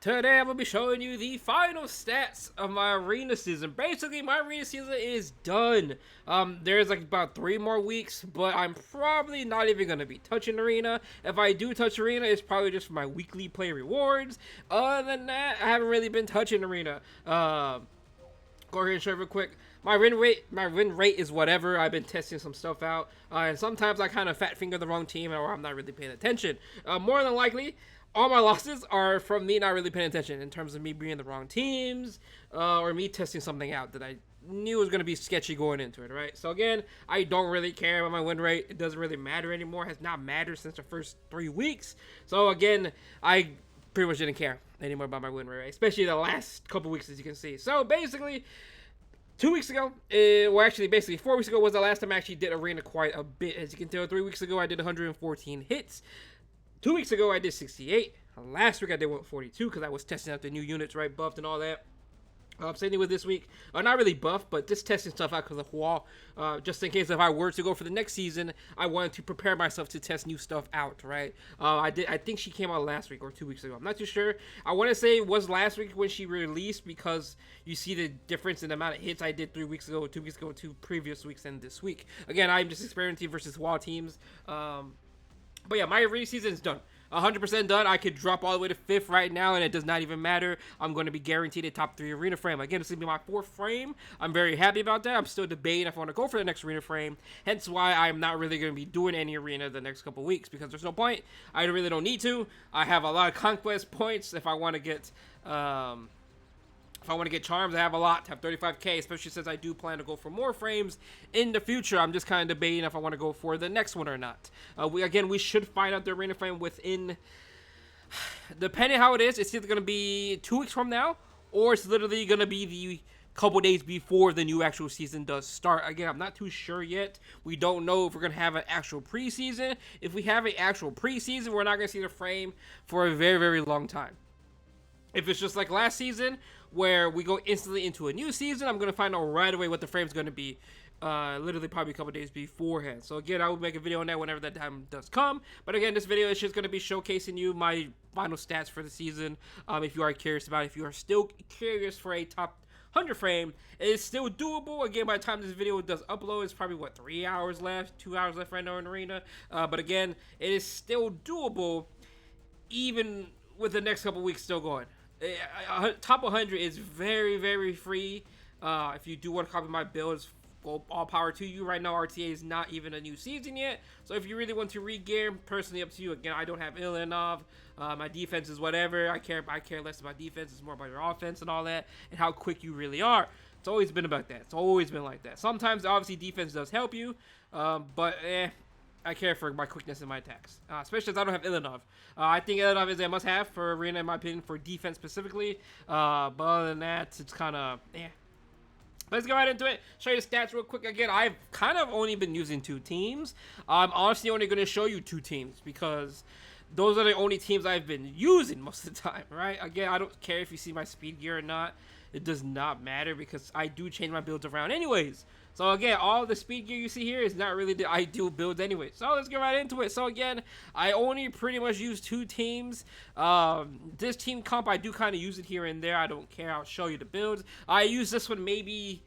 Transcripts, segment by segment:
Today I'm going to be showing you the final stats of my arena season. Basically, my arena season is done. There's like about 3 more weeks, but I'm probably not even going to be touching arena. If I do touch arena, it's probably just for my weekly play rewards. Other than that, I haven't really been touching arena. Go ahead and show real quick. My win rate is whatever. I've been testing some stuff out, and sometimes I kind of fat finger the wrong team, or I'm not really paying attention. More than likely, all my losses are from me not really paying attention in terms of me being the wrong teams, or me testing something out that I knew was going to be sketchy going into it, right? So again, I don't really care about my win rate. It doesn't really matter anymore. It has not mattered since the first 3 weeks. So again, I pretty much didn't care anymore about my win rate, especially the last couple weeks, as you can see. So basically, 2 weeks ago, well actually basically 4 weeks ago was the last time I actually did arena quite a bit. As you can tell, 3 weeks ago I did 114 hits. 2 weeks ago I did 68. Last week I did 142 because I was testing out the new units, right, buffed and all that. Same thing with this week. Not really buffed, but just testing stuff out because of Hua. Just in case if I were to go for the next season, I wanted to prepare myself to test new stuff out, right? I think she came out last week or 2 weeks ago. I'm not too sure. I want to say it was last week when she released because you see the difference in the amount of hits I did 3 weeks ago, 2 weeks ago, 2 previous weeks, and this week. Again, I'm just experimenting versus Hua teams. But yeah, my arena season is done. 100% done. I could drop all the way to 5th right now, and it does not even matter. I'm going to be guaranteed a top 3 arena frame. Again, this is going to be my 4th frame. I'm very happy about that. I'm still debating if I want to go for the next arena frame. Hence why I'm not really going to be doing any arena the next couple weeks, because there's no point. I really don't need to. I have a lot of conquest points if I want to get... If I want to get charms, I have a lot. I have 35k, especially since I do plan to go for more frames in the future. I'm just kind of debating if I want to go for the next one or not. We should find out the arena frame within, depending how it is, it's either going to be 2 weeks from now, or it's literally going to be the couple days before the new actual season does start. Again, I'm not too sure yet. We don't know if we're going to have an actual preseason. If we have an actual preseason, we're not going to see the frame for a very, very long time. If it's just like last season, where we go instantly into a new season, I'm going to find out right away what the frame's going to be, literally probably a couple days beforehand. So again, I will make a video on that whenever that time does come. But again, this video is just going to be showcasing you my final stats for the season. If you are curious about it, if you are still curious for a top 100 frame, it is still doable. Again, by the time this video does upload, it's probably, what, 3 hours left, 2 hours left right now in Arena. But again, it is still doable, even with the next couple weeks still going. Top 100 is very, very free. If you do want to copy my builds, well, all power to you. Right now, RTA is not even a new season yet. So if you really want to re-gear, personally up to you. Again, I don't have Ilanov. My defense is whatever. I care less about defense. It's more about your offense and all that, and how quick you really are. It's always been about that. It's always been like that. Sometimes, obviously, defense does help you, but I care for my quickness and my attacks, especially as I don't have Ilanov. I think Ilanov is a must-have for arena, in my opinion, for defense specifically. But other than that, it's kind of Let's go right into it. Show you the stats real quick. Again, I've kind of only been using 2 teams. I'm honestly only going to show you 2 teams because those are the only teams I've been using most of the time, right? Again, I don't care if you see my speed gear or not. It does not matter because I do change my builds around anyways. So again, all the speed gear you see here is not really the ideal builds anyway. So let's get right into it. So again, I only pretty much use 2 teams. This team comp, I do kind of use it here and there. I don't care. I'll show you the builds. I use this one maybe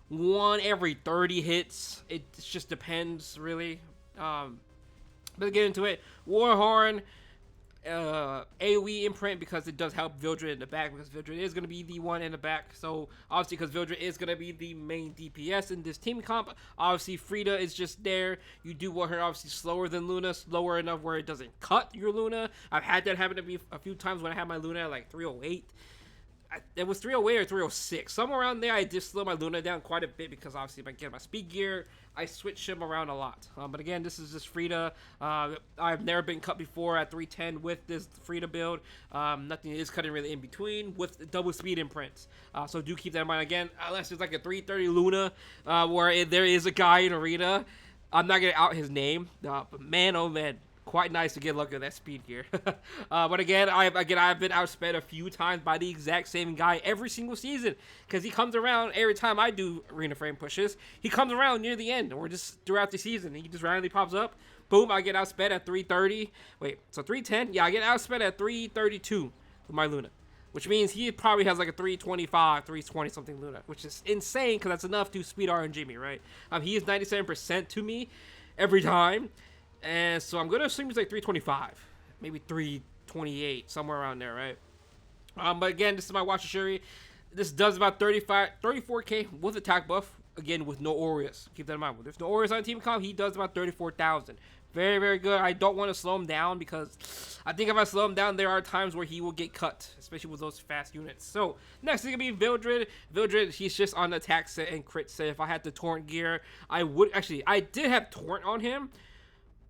1 every 30 hits. It just depends, really. Let's get into it. Warhorn. AoE imprint because it does help Vildred in the back, because Vildred is going to be the one in the back. So obviously, because Vildred is going to be the main DPS in this team comp, obviously Frida is just there. You do want her obviously slower than Luna, slower enough where it doesn't cut your Luna. I've had that happen to me a few times when I had my Luna at like 308. It was 308 or 306. Somewhere around there, I did slow my Luna down quite a bit because obviously if I get my speed gear, I switch him around a lot. But again, this is just Frida. I've never been cut before at 310 with this Frida build. Nothing is cutting really in between with double speed imprints. So do keep that in mind. Again, unless it's like a 330 Luna where there is a guy in Arena. I'm not going to out his name. But man, oh man. Quite nice to get a look at that speed gear. But again, I've been outsped a few times by the exact same guy every single season, because he comes around every time I do arena frame pushes. He comes around near the end or just throughout the season. He just randomly pops up. Boom, I get outsped at 330. Wait, so 310? Yeah, I get outsped at 332 with my Luna. which means he probably has like a 325, 320 something Luna, which is insane because that's enough to speed RNG me, right? He is 97% to me every time, and so I'm gonna assume he's like 325, maybe 328, somewhere around there, right? But again, this is my Watcher Shuri. This does about 34k with attack buff. Again, with no Aureus. Keep that in mind. When there's no Aureus on Team Comp, he does about 34,000. Very, very good. I don't want to slow him down because I think if I slow him down, there are times where he will get cut, especially with those fast units. So, next is going to be Vildred. Vildred, he's just on the attack set and crit set. If I had the Torrent gear, I would... Actually, I did have Torrent on him,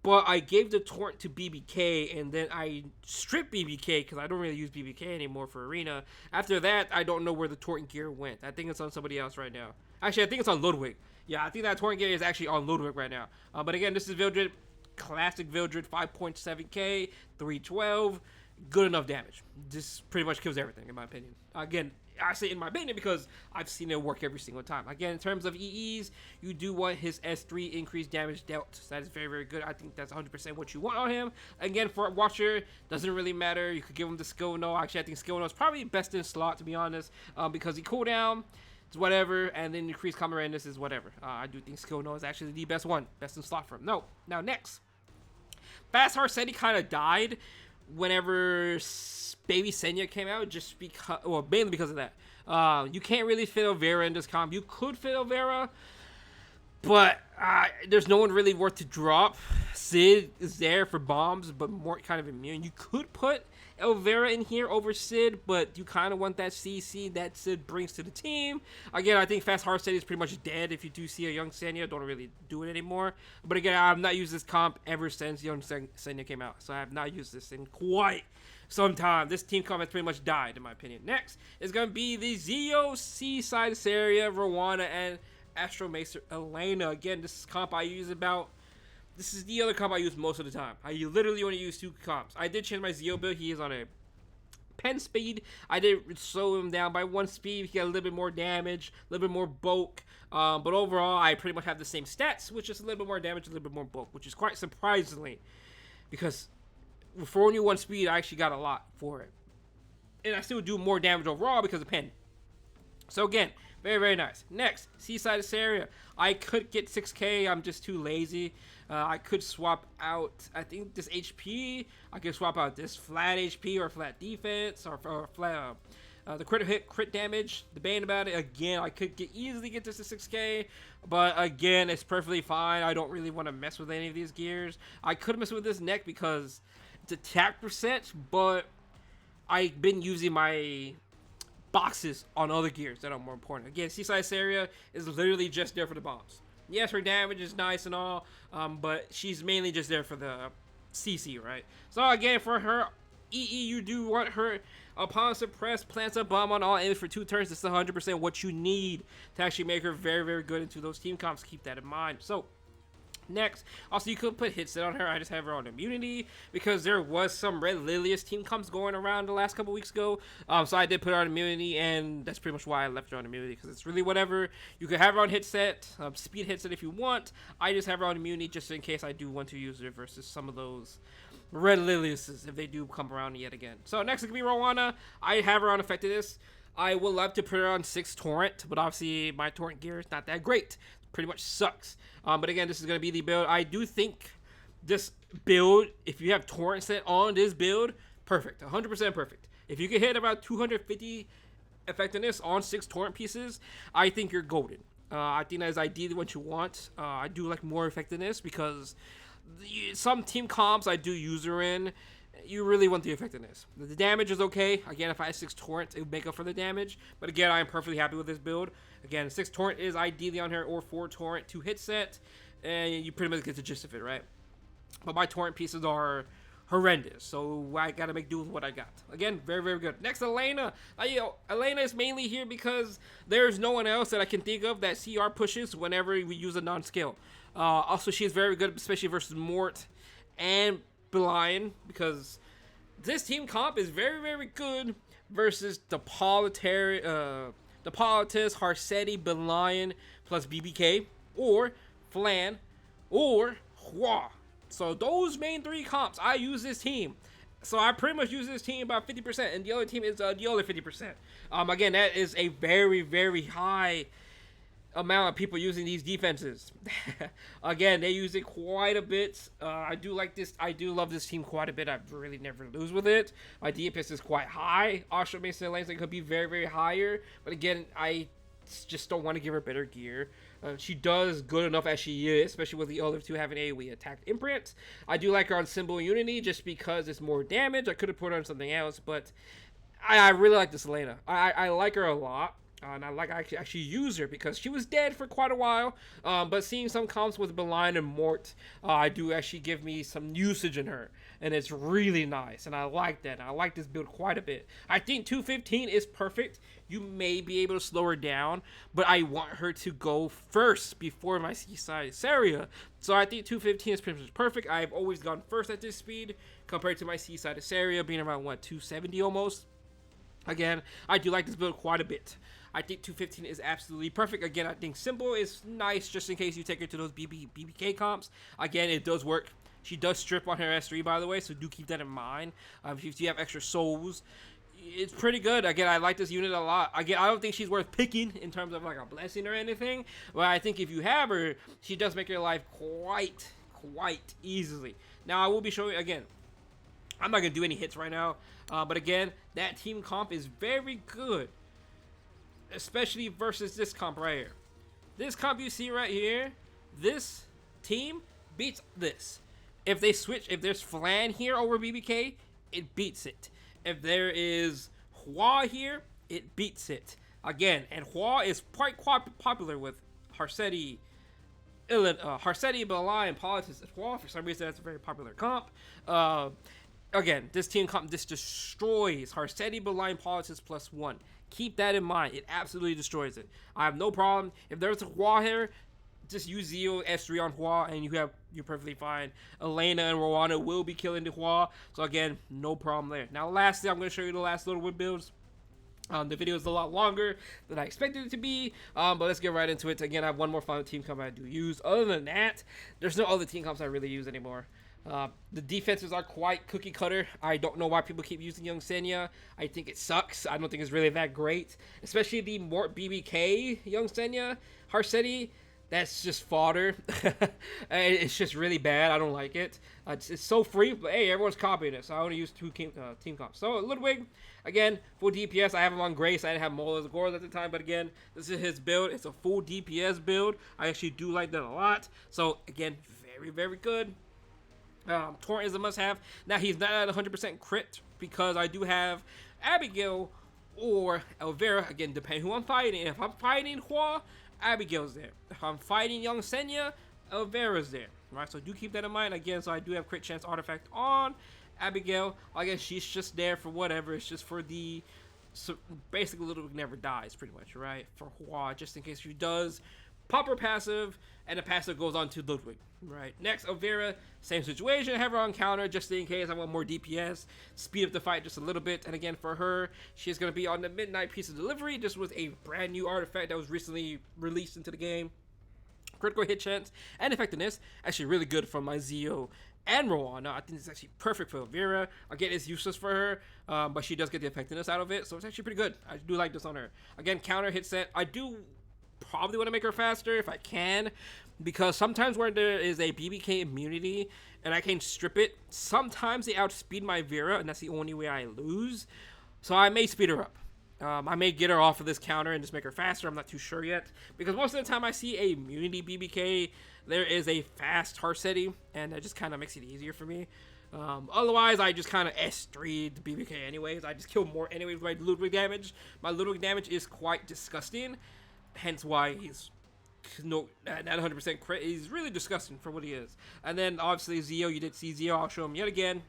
but I gave the Torrent to BBK, and then I stripped BBK because I don't really use BBK anymore for Arena. After that, I don't know where the Torrent gear went. I think it's on somebody else right now. Actually, I think it's on Ludwig. Yeah, I think that Torrent gear is actually on Ludwig right now. But again, this is Vildred. Classic Vildred, 5.7k, 312. Good enough damage. This pretty much kills everything, in my opinion. Again, I say in my opinion because I've seen it work every single time. Again, in terms of EEs, you do want his S3 increased damage dealt. That is very, very good. I think that's 100% what you want on him. Again, for a Watcher, doesn't really matter. You could give him the skill no. Actually, I think skill no is probably best in slot, to be honest, because he cooldown. It's whatever, and then increased combat readiness is whatever. I do think skill no is actually the best one. Best in slot for him. No. Now, next. Fast Harsetti kind of died whenever Baby Senya came out, just because, well, mainly because of that. You can't really fit Elvira in this comp. You could fit Elvira, but there's no one really worth to drop. Sid is there for bombs, but more kind of immune. You could put Elvira in here over Sid, but you kind of want that CC that Sid brings to the team. Again, I think Fast Harsetti is pretty much dead. If you do see a young Senya, don't really do it anymore. But again, I have not used this comp ever since young Senya came out, so I have not used this in quite some time. This team comp has pretty much died, in my opinion. Next is going to be the Zeo, Seaside Saria, Rowana, and Astro Maester Elena. Again, this is comp I use about... This is the other comp I use most of the time. I literally only use 2 comps. I did change my Zeo build. He is on a pen speed. I did slow him down by 1 speed. He got a little bit more damage, a little bit more bulk. But overall, I pretty much have the same stats, which is a little bit more damage, a little bit more bulk, which is quite surprisingly. Because for only 1 speed, I actually got a lot for it. And I still do more damage overall because of pen. So again, very, very nice. Next, Seaside Saria. I could get 6k. I'm just too lazy. I could swap out, I think, this HP. I could swap out this flat HP or flat defense or flat the crit damage. Debating about it again. I could easily get this to 6k, but again, it's perfectly fine. I don't really want to mess with any of these gears. I could mess with this neck because it's attack percent, but I've been using my boxes on other gears that are more important. Again, Seaside Saria is literally just there for the bombs. Yes, her damage is nice and all, but she's mainly just there for the CC, right? So again, for her EE, you do want her upon suppress, plants a bomb on all enemies for 2 turns. This is 100% what you need to actually make her very, very good into those team comps. Keep that in mind. So next, also you could put hit set on her. I just have her on immunity because there was some Red Lilius team comps going around the last couple weeks ago. So I did put her on immunity, and that's pretty much why I left her on immunity, because it's really whatever. You could have her on hit set, speed hit set if you want. I just have her on immunity just in case I do want to use her versus some of those Red Liliuses if they do come around yet again. So next it could be Rowana. I have her on effectiveness. I would love to put her on 6 Torrent, but obviously my Torrent gear is not that great. Pretty much sucks. But again, this is going to be the build. I do think this build, if you have Torrent set on this build, perfect. 100% perfect. If you can hit about 250 effectiveness on 6 Torrent pieces, I think you're golden. I think that is ideally what you want. I do like more effectiveness because some team comps I do use her in. You really want the effectiveness. The damage is okay. Again, if I had 6 Torrent, it would make up for the damage. But again, I am perfectly happy with this build. Again, 6 Torrent is ideally on her, or 4 Torrent, 2 hit set. And you pretty much get the gist of it, right? But my Torrent pieces are horrendous. So I gotta make do with what I got. Again, very, very good. Next, Elena. Elena is mainly here because there's no one else that I can think of that CR pushes whenever we use a non-skill. Also, she is very good, especially versus Mort and Belian, because this team comp is very, very good versus the Politis, Harsetti, Belian plus BBK, or Flan, or Hua. So those main 3 comps, I use this team So I pretty much use this team about 50%, and the other team is the other 50%. Again, that is a very, very high amount of people using these defenses. Again, they use it quite a bit. I do like this. I do love this team quite a bit. I really never lose with it. My DPS is quite high. Asha Mason Lanes could be very, very higher. But again, I just don't want to give her better gear. She does good enough as she is, especially with the other two having AoE attack imprint. I do like her on Symbol Unity just because it's more damage. I could have put her on something else, but I really like this Elena. I like her a lot. And I actually use her because she was dead for quite a while. But seeing some comps with Beeline and Mort, I do actually give me some usage in her. And it's really nice. And I like that. I like this build quite a bit. I think 215 is perfect. You may be able to slow her down. But I want her to go first before my Seaside Saria. So I think 215 is pretty much perfect. I've always gone first at this speed compared to my Seaside Saria being around, 270 almost. Again, I do like this build quite a bit. I think 215 is absolutely perfect. Again, I think Symbol is nice just in case you take her to those BBK comps. Again, it does work. She does strip on her S3, by the way, so do keep that in mind. If you have extra souls, it's pretty good. Again, I like this unit a lot. Again, I don't think she's worth picking in terms of like a blessing or anything. But I think if you have her, she does make your life quite easily. Now, I will be showing, again, I'm not going to do any hits right now. But again, that team comp is very good. Especially versus this comp right here. This comp you see right here, this team beats this. If they switch, if there's Flan here over BBK, it beats it. If there is Hua here, it beats it. Again, and Hua is quite popular with Harsetti, Beeline, and Politics as Hua. For some reason, that's a very popular comp. Again, this team comp, this destroys Harsetti, Beeline, Politics +1. Keep that in mind. It absolutely destroys it. I have no problem. If there's a Hua here, just use Zeo S3 on Hua and you're perfectly fine. Elena and Rowana will be killing the Hua. So again, no problem there. Now lastly, I'm going to show you the last little win builds. The video is a lot longer than I expected it to be, but let's get right into it. Again, I have one more final team comp I do use. Other than that, there's no other team comps I really use anymore. The defenses are quite cookie cutter. I don't know why people keep using Young Senya. I think it sucks. I don't think it's really that great. Especially the Mort BBK Young Senya Harsetti. That's just fodder. It's just really bad. I don't like it. It's so free, but hey, everyone's copying it. So I only use two team comps. So Ludwig, again, full DPS. I have him on Grace. I didn't have Mola as Gors at the time, but again, this is his build. It's a full DPS build. I actually do like that a lot. So again, very, very good. Torrent is a must-have. Now, he's not at 100% crit because I do have Abigail or Elvira. Again, depending who I'm fighting. If I'm fighting Hua, Abigail's there. If I'm fighting Young Senya, Elvira's there. Right, so do keep that in mind. Again, so I do have crit chance artifact on Abigail. I guess she's just there for whatever. It's just for the... So basically, Ludwig never dies, pretty much, right? For Hua, just in case she does pop her passive, and the passive goes on to Ludwig, right? Next, Elvira, same situation, have her on counter, just in case I want more DPS, speed up the fight just a little bit, and again, for her, she's going to be on the Midnight Piece of Delivery. This was a brand new artifact that was recently released into the game. Critical hit chance and effectiveness, actually really good from my Zeo and Rowana. I think it's actually perfect for Elvira. Again, it's useless for her, but she does get the effectiveness out of it, so it's actually pretty good. I do like this on her. Again, counter hit set, I do probably want to make her faster if I can, because sometimes where there is a BBK immunity and I can strip it, sometimes they outspeed my Vera, and that's the only way I lose. So I may speed her up. I may get her off of this counter and just make her faster. I'm not too sure yet, because most of the time I see a immunity BBK, there is a fast Harsetti, and that just kind of makes it easier for me. Otherwise, I just kind of S3 the BBK anyways. I just kill more anyways with my Ludwig damage. My Ludwig damage is quite disgusting. Hence why he's not 100% crit. He's really disgusting for what he is. And then obviously Zeo, you did see Zeo. I'll show him yet again.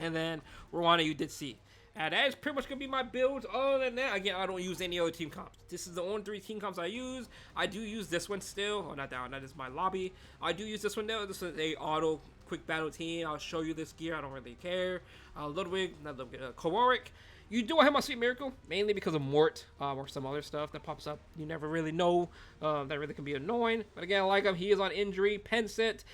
And then Rowana, you did see. And that is pretty much going to be my build. Other than that, again, I don't use any other team comps. This is the only 3 team comps I use. I do use this one still. Oh, not that one. That is my lobby. I do use this one now. This is a auto quick battle team. I'll show you this gear. I don't really care. Ludwig, not Ludwig, Kowarik. You do have my Sweet Miracle, mainly because of Mort or some other stuff that pops up. You never really know. That really can be annoying. But again, I like him. He is on injury. Pen set.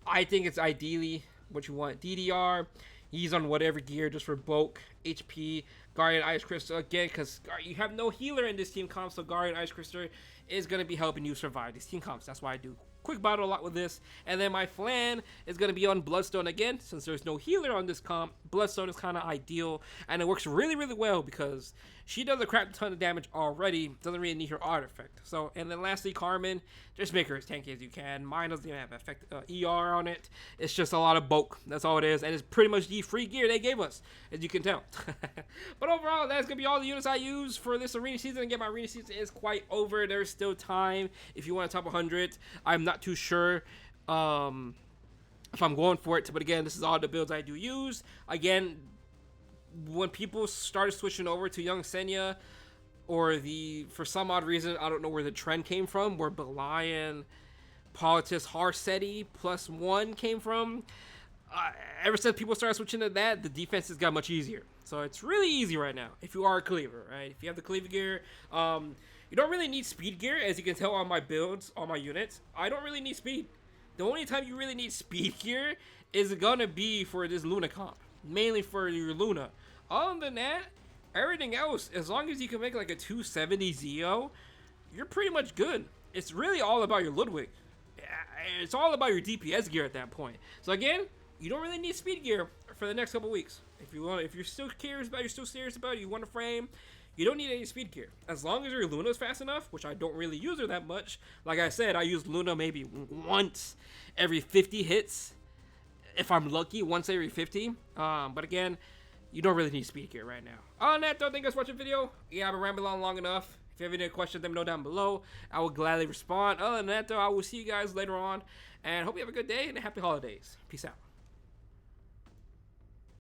I think it's ideally what you want. DDR. He's on whatever gear just for bulk, HP, Guardian Ice Crystal again, because you have no healer in this team comp, so Guardian Ice Crystal is going to be helping you survive these team comps. That's why I do quick battle a lot with this. And then my Flan is going to be on Bloodstone again, since there's no healer on this comp. Bloodstone is kind of ideal, and it works really, really well because she does a crap ton of damage already, doesn't really need her artifact. So, and then lastly, Carmen, just make her as tanky as you can. Mine doesn't even have effect ER on it. It's just a lot of bulk. That's all it is, and it's pretty much the free gear they gave us, as you can tell. But overall, that's gonna be all the units I use for this arena season. Again, my arena season is quite over. There's still time if you want to top 100. I'm not too sure if I'm going for it, but again, this is all the builds I do use. Again, when people started switching over to Young Senya, or for some odd reason, I don't know where the trend came from, where Belian, Politis, Harseti +1 came from. Ever since people started switching to that, the defense has got much easier. So it's really easy right now if you are a cleaver, right? If you have the cleaver gear, you don't really need speed gear, as you can tell on my builds, on my units. I don't really need speed. The only time you really need speed gear is gonna be for this Luna comp, mainly for your Luna. Other than that, everything else, as long as you can make like a 270 Zeo, you're pretty much good. It's really all about your Ludwig. It's all about your DPS gear at that point. So again, you don't really need speed gear for the next couple weeks. If you're still serious about it, you want to frame, you don't need any speed gear. As long as your Luna's fast enough, which I don't really use her that much. Like I said, I use Luna maybe once every 50 hits. If I'm lucky, once every 50. But again, you don't really need speed gear right now. Other than that, though, thank you guys for watching the video. Yeah, I've been rambling on long enough. If you have any questions, let me know down below. I will gladly respond. Other than that, though, I will see you guys later on. And hope you have a good day and happy holidays. Peace out.